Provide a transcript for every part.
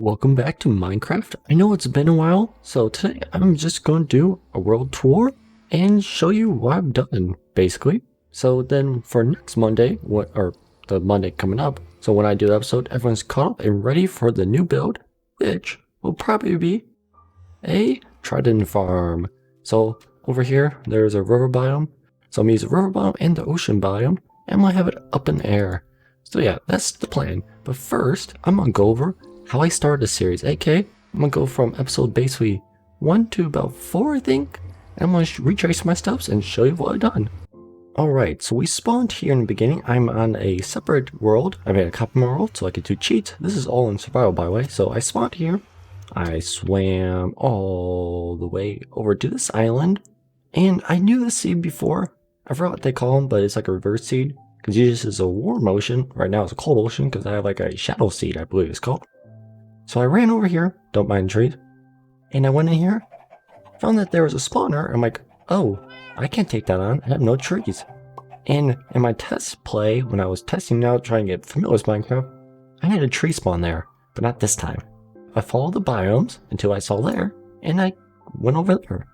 Welcome back to Minecraft. I know it's been a while, so today I'm just going to do a world tour and show you what I've done, basically. So then for next Monday, or the Monday coming up, so when I do the episode, everyone's caught up and ready for the new build, which will probably be a Trident farm. So over here, there's a river biome. So I'm using the river biome and the ocean biome, and I might have it up in the air. So yeah, that's the plan. But first, I'm gonna go over how I started the series. Okay, I'm gonna go from episode basically 1 to about 4, I think. And I'm gonna retrace my steps and show you what I've done. Alright, so we spawned here in the beginning. I'm on a separate world. I made a copper world so I could do cheats. This is all in survival, by the way. So I spawned here. I swam all the way over to this island. And I knew this seed before. I forgot what they call them, but it's like a reverse seed. Because usually this is a warm ocean. Right now it's a cold ocean because I have like a shadow seed, I believe it's called. So I ran over here, don't mind trees, and I went in here, found that there was a spawner. I'm like, oh, I can't take that on, I have no trees. And in my test play, when I was testing out, trying to get familiar with Minecraft, I had a tree spawn there, but not this time. I followed the biomes until I saw there, and I went over there.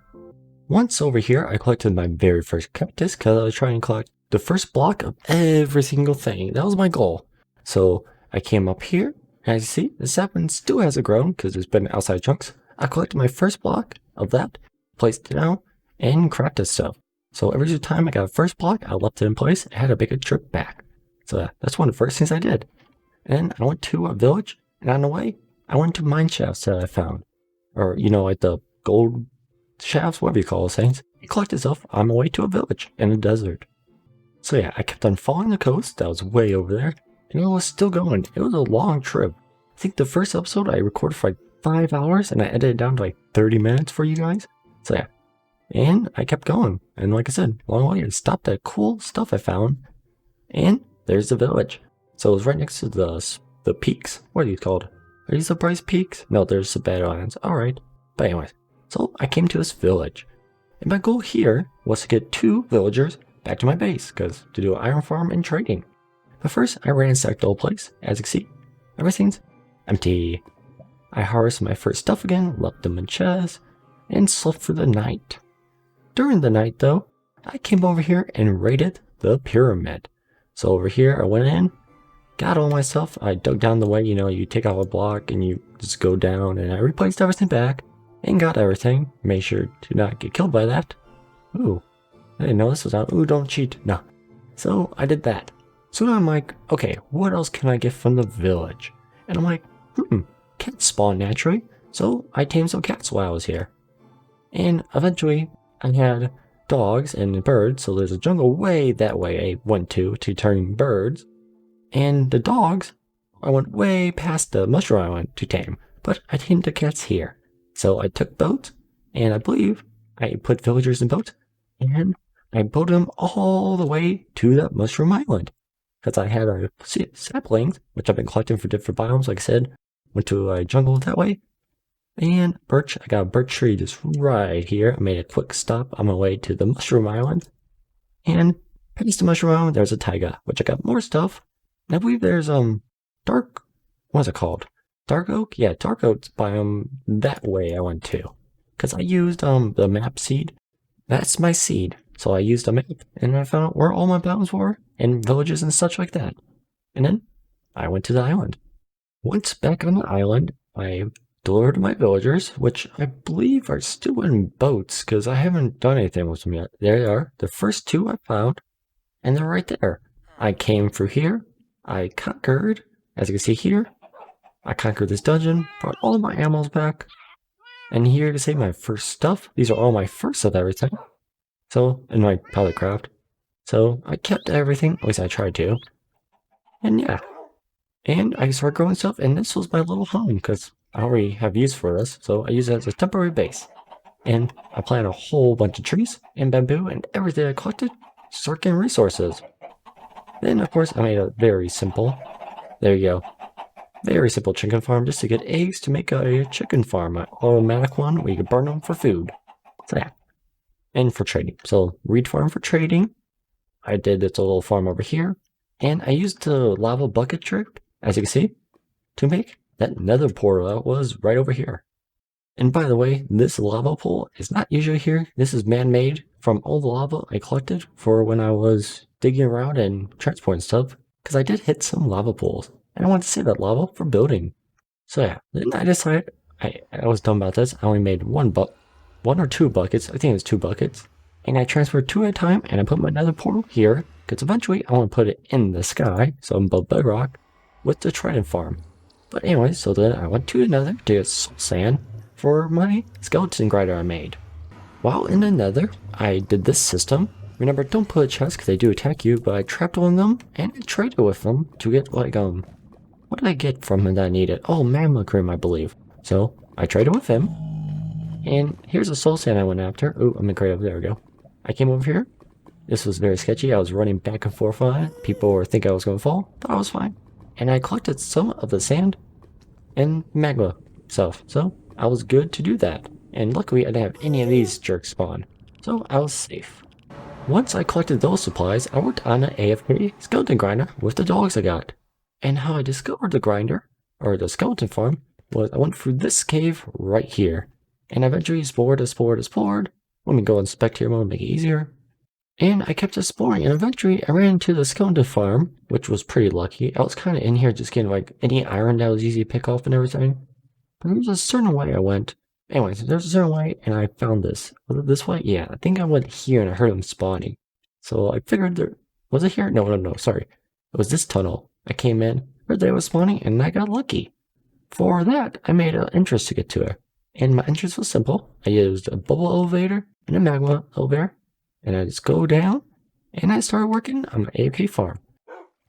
Once over here, I collected my very first cactus, because I was trying to collect the first block of every single thing. That was my goal. So I came up here. As you see, the sapling still hasn't grown because there's been outside chunks. I collected my first block of that, placed it down, and crafted stuff. So every time I got a first block, I left it in place and had to make a trip back. So that's one of the first things I did. And I went to a village, and on the way, I went to mine shafts that I found. Or, you know, like the gold shafts, whatever you call those things. I collected stuff on my way to a village in the desert. So yeah, I kept on following the coast that was way over there. And I was still going. It was a long trip. I think the first episode I recorded for like 5 hours and I edited it down to like 30 minutes for you guys. So yeah. And I kept going. And like I said, along the way I stopped at cool stuff I found. And there's the village. So it was right next to the peaks. What are these called? Are these the Bryce Peaks? No, there's the Bad Islands. Alright. But anyways. So I came to this village. And my goal here was to get 2 villagers back to my base. Because to do an iron farm and trading. But first, I ransacked the whole place. As you can see, everything's empty. I harvested my first stuff again, left them in chests, and slept for the night. During the night, though, I came over here and raided the pyramid. So over here, I went in, got all my stuff. I dug down the way, you know, you take off a block and you just go down, and I replaced everything back and got everything. Made sure to not get killed by that. Ooh, I didn't know this was out. Ooh, don't cheat. No. So I did that. So then I'm like, okay, what else can I get from the village? And I'm like, cats spawn naturally. So I tamed some cats while I was here. And eventually I had dogs and birds. So there's a jungle way that way I went to turn birds. And the dogs, I went way past the mushroom island to tame. But I tamed the cats here. So I took boats, and I believe I put villagers in boats. And I boated them all the way to that mushroom island. Because I had our saplings, which I've been collecting for different biomes, like I said. Went to a jungle that way. And birch, I got a birch tree just right here. I made a quick stop on my way to the mushroom island. And past the mushroom island, there's a taiga, which I got more stuff. And I believe there's, what's it called? Dark oak? Yeah, dark oak biome that way I went to. Because I used, the map seed. That's my seed. So I used a map, and I found out where all my biomes were, and villages and such like that. And then, I went to the island. Once back on the island, I delivered my villagers, which I believe are still in boats, because I haven't done anything with them yet. There they are, the first 2 I found, and they're right there. I came through here, I conquered, as you can see here, I conquered this dungeon, brought all my animals back, and here to say my first stuff. These are all my first of everything. So, in my pallet craft. So, I kept everything, at least I tried to. And yeah. And I started growing stuff, and this was my little home, because I already have use for this, so I use it as a temporary base. And I planted a whole bunch of trees, and bamboo, and everything I collected, start getting resources. Then, of course, I made a very simple, there you go, very simple chicken farm, just to get eggs to make a chicken farm, an automatic one, where you can burn them for food. So yeah. And for trading. So, reed farm for trading. I did this little farm over here. And I used the lava bucket trick, as you can see, to make that nether portal was right over here. And by the way, this lava pool is not usually here. This is man-made from all the lava I collected for when I was digging around and transporting stuff, because I did hit some lava pools, and I wanted to save that lava for building. So yeah, then I decided I was dumb about this. I only made one or two buckets. I think it was 2 buckets. And I transferred 2 at a time, and I put my nether portal here, because eventually I want to put it in the sky, so I'm above bedrock, with the trident farm. But anyway, so then I went to the nether to get soul sand for my skeleton grinder I made. While in the nether, I did this system. Remember, don't put a chest because they do attack you, but I trapped one of them and I traded with them to get like, what did I get from him that I needed? Oh, magma cream, I believe. So I traded with him. And here's a soul sand I went after. Oh, I'm gonna create up. There we go. I came over here. This was very sketchy. I was running back and forth on it. People were thinking I was gonna fall, but I was fine. And I collected some of the sand and magma stuff. So I was good to do that. And luckily I didn't have any of these jerks spawn. So I was safe. Once I collected those supplies, I worked on an AFK skeleton grinder with the dogs I got. And how I discovered the grinder, or the skeleton farm, was I went through this cave right here. And I eventually explored. Let me go inspect here, to make it easier. And I kept exploring, and eventually I ran into the skeleton farm, which was pretty lucky. I was kind of in here just getting like any iron that was easy to pick off and everything. But there's a certain way I went. Anyways, there's a certain way, and I found this. Was it this way? Yeah, I think I went here and I heard them spawning. So I figured there... Was it here? No, sorry. It was this tunnel. I came in, heard they were spawning, and I got lucky. For that, I made an entrance to get to it. And my entrance was simple. I used a bubble elevator and a magma elevator. And I just go down, and I started working on my AFK farm.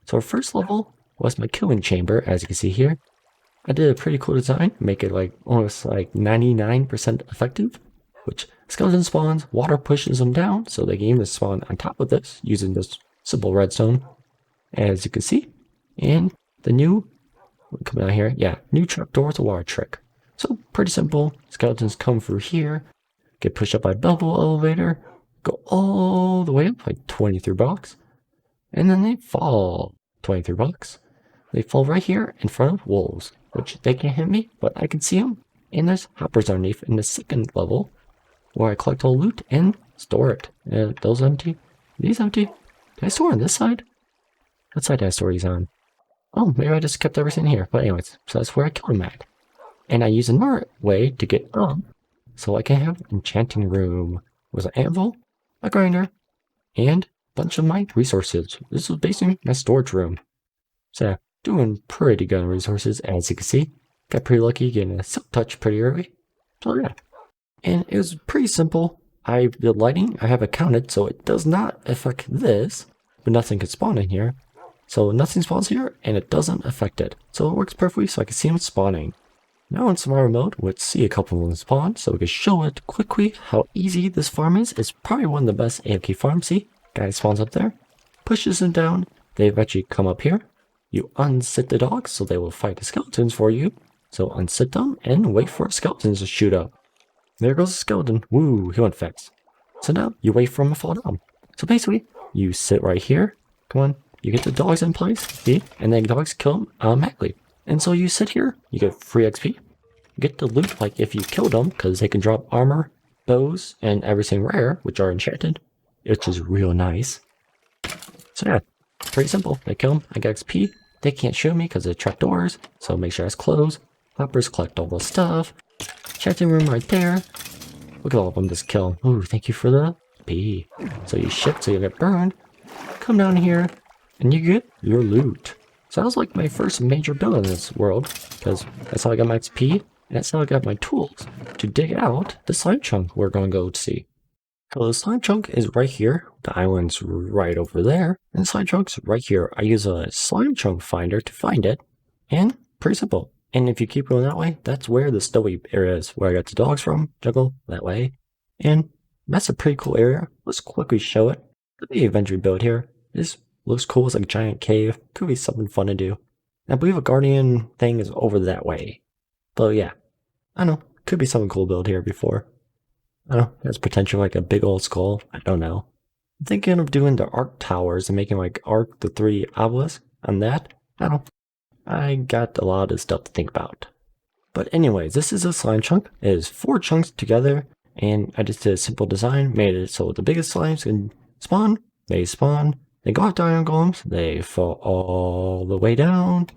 So our first level was my killing chamber, as you can see here. I did a pretty cool design, make it like almost like 99% effective, which skeleton spawns, water pushes them down, so they can even spawn on top of this using this simple redstone, as you can see. And the new, coming out here, yeah, new trapdoor with a water trick. So pretty simple. Skeletons come through here, get pushed up by bubble elevator, go all the way up like 23 blocks, and then they fall 23 blocks. They fall right here in front of wolves, which they can't hit me, but I can see them. And there's hoppers underneath in the second level, where I collect all loot and store it. Those empty. These empty. Did I store on this side? What side did I store these on? Oh, maybe I just kept everything here. But anyways, so that's where I killed them at. And I use another way to get up, so I can have an enchanting room with an anvil, a grinder, and a bunch of my resources. This was basically my storage room. So, doing pretty good on resources, as you can see. Got pretty lucky getting a silk touch pretty early. So yeah. And it was pretty simple. The lighting, I have it counted, so it does not affect this, but nothing can spawn in here. So nothing spawns here, and it doesn't affect it. So it works perfectly, so I can see them spawning. Now in survival mode, let's see a couple of them spawn, so we can show it quickly how easy this farm is. It's probably one of the best AFK farms. See, guy spawns up there, pushes them down, they eventually come up here. You unsit the dogs, so they will fight the skeletons for you. So unsit them, and wait for skeletons to shoot up. There goes a skeleton. Woo, he went fast. So now, you wait for him to fall down. So basically, you sit right here. Come on, you get the dogs in place, see? And then dogs kill them automatically. And so you sit here, you get free XP. You get the loot, like if you kill them, because they can drop armor, bows, and everything rare, which are enchanted, which is real nice. So yeah, pretty simple. I kill them, I get XP. They can't shoot me because they're trapdoors, so make sure it's closed. Hoppers collect all the stuff. Enchanting room right there. Look at all of them just kill. Ooh, thank you for the XP. So you shift so you get burned. Come down here, and you get your loot. So that was like my first major build in this world, because that's how I got my XP, and that's how I got my tools to dig out the slime chunk we're going to go to see. So the slime chunk is right here, the island's right over there, and the slime chunk's right here. I use a slime chunk finder to find it, and pretty simple. And if you keep going that way, that's where the snowy area is, where I got the dogs from, jungle, that way. And that's a pretty cool area. Let's quickly show it. The inventory build here. This looks cool, it's like a giant cave. Could be something fun to do. And I believe a guardian thing is over that way. But yeah, I don't know. Could be something cool build here before. I don't know. There's potential like a big old skull. I don't know. I'm thinking of doing the arc towers and making like arc the 3 obelisks on that. I don't know. I got a lot of stuff to think about. But anyways, this is a slime chunk. It is 4 chunks together, and I just did a simple design, made it so the biggest slimes can spawn. They spawn, they go after iron golems, they fall all the way down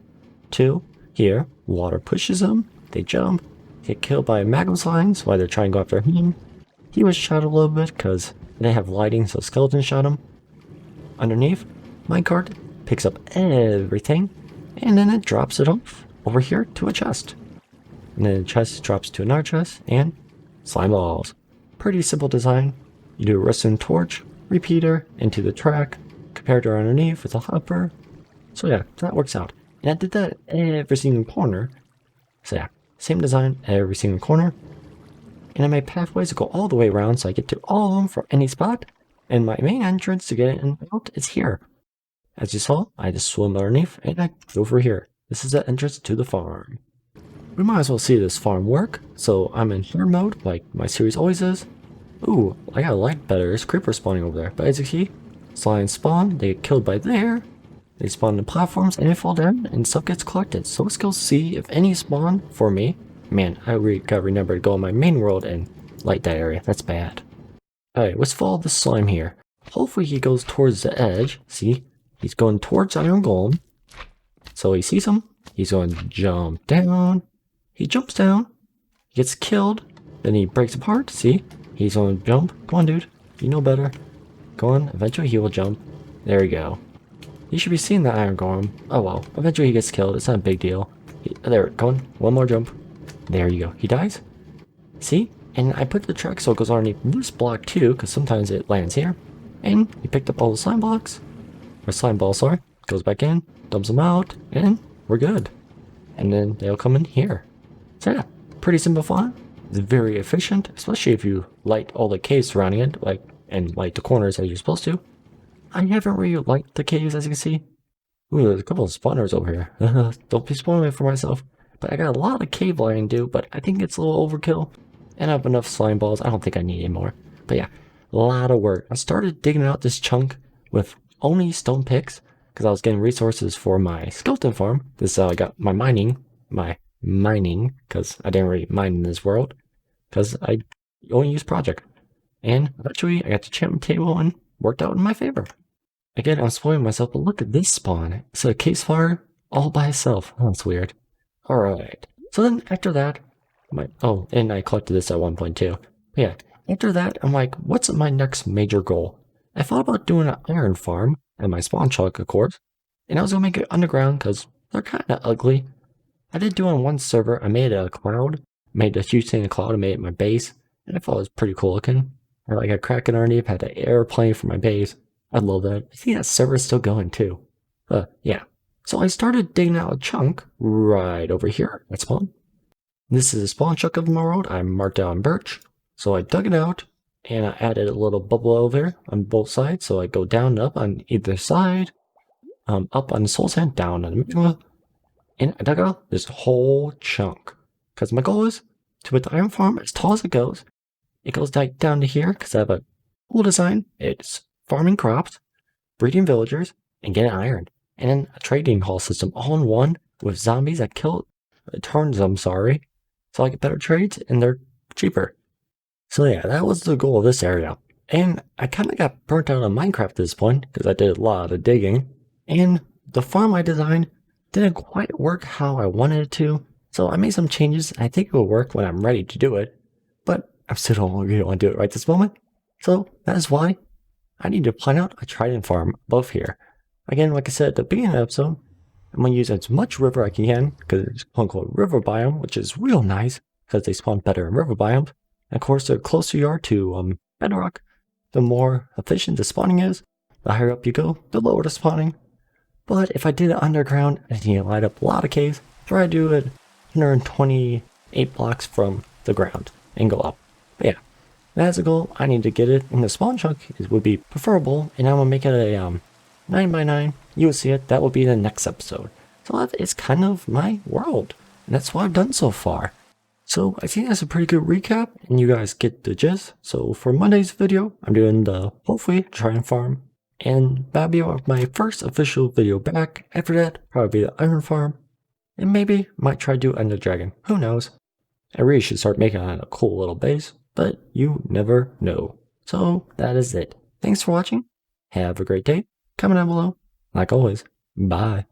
to here. Water pushes them, they jump, get killed by magma slimes while they're trying to go after him. He was shot a little bit because they have lighting, so skeletons shot him. Underneath, minecart picks up everything, and then it drops it off over here to a chest. And then the chest drops to another chest, and slime balls. Pretty simple design. You do a redstone torch, repeater, into the track, comparator underneath with a hopper. So yeah, that works out. And I did that every single corner. So yeah, same design every single corner. And I made pathways to go all the way around so I get to all of them from any spot. And my main entrance to get in and out is here. As you saw, I just swim underneath and I go over here. This is the entrance to the farm. We might as well see this farm work. So I'm in hard mode like my series always is. Ooh, I gotta like better. There's creepers spawning over there. But as you see, slimes spawn, they get killed by there. They spawn in platforms and they fall down and stuff gets collected. So let's go see if any spawn for me. Man, I gotta remember to go in my main world and light that area. That's bad. Alright, let's follow the slime here. Hopefully he goes towards the edge. See? He's going towards Iron Golem. So he sees him. He's going to jump down. He jumps down. He gets killed. Then he breaks apart. See? He's going to jump. Come on, dude. You know better. Go on. Eventually he will jump. There we go. You should be seeing the Iron Golem. Oh well. Eventually he gets killed. It's not a big deal. There. Go on. One more jump. There you go. He dies. See? And I put the track so it goes underneath this block too, because sometimes it lands here. And he picked up all the slime blocks. Or slime balls, sorry. Goes back in, dumps them out, and we're good. And then they'll come in here. So yeah, pretty simple fun. It's very efficient, especially if you light all the caves surrounding it, like, and light the corners as you're supposed to. I haven't really liked the caves, as you can see. Ooh, there's a couple of spawners over here. Don't be spoiling it for myself. But I got a lot of cave lighting to do, but I think it's a little overkill. And I have enough slime balls. I don't think I need any more. But yeah, a lot of work. I started digging out this chunk with only stone picks because I was getting resources for my skeleton farm. This is how I got my mining because I didn't really mine in this world because I only use project. And eventually I got the enchantment table and worked out in my favor. Again, I'm spoiling myself, but look at this spawn. It's a cave fire all by itself. Oh, that's weird. Alright. So then after that, and I collected this at 1.2. Yeah, after that, I'm like, what's my next major goal? I thought about doing an iron farm and my spawn chunk, of course. And I was gonna make it underground because they're kind of ugly. I did do on one server, I made a cloud, made a huge thing in a cloud, and made it my base. And I thought it was pretty cool looking. I like a Kraken underneath, had an airplane for my base. I love that. I think that server is still going too. Yeah. So I started digging out a chunk right over here at spawn. This is a spawn chunk of my world. I marked it on birch. So I dug it out and I added a little bubble over there on both sides. So I go down and up on either side. Up on the soul sand, down on the magma. And I dug out this whole chunk. Because my goal is to put the iron farm as tall as it goes. It goes down to here because I have a cool design. It's farming crops, breeding villagers, and getting iron. And then a trading hall system all in one with zombies that turns them, sorry. So I get better trades and they're cheaper. So yeah, that was the goal of this area. And I kind of got burnt out on Minecraft at this point because I did a lot of digging. And the farm I designed didn't quite work how I wanted it to. So I made some changes. I think it will work when I'm ready to do it. But I still don't really want to do it right this moment. So that is why I need to plan out a trident farm above here. Again, like I said at the beginning of the episode, I'm going to use as much river I can because it's a called river biome, which is real nice because they spawn better in river biomes. And of course, the closer you are to bedrock, the more efficient the spawning is. The higher up you go, the lower the spawning. But if I did it underground, I need to light up a lot of caves. Try to do it 128 blocks from the ground and go up. But yeah, that's a goal. I need to get it in the spawn chunk. It would be preferable, and I'm going to make it a 9x9, you will see it, that will be the next episode. So that is kind of my world, and that's what I've done so far. So I think that's a pretty good recap, and you guys get the gist. So for Monday's video, I'm doing the, hopefully, trident farm, and that'll be my first official video back. After that, probably the iron farm, And maybe might try to do Ender Dragon. Who knows? I really should start making a cool little base, but you never know. So that is it. Thanks for watching. Have a great day. Comment down below. Like always, bye.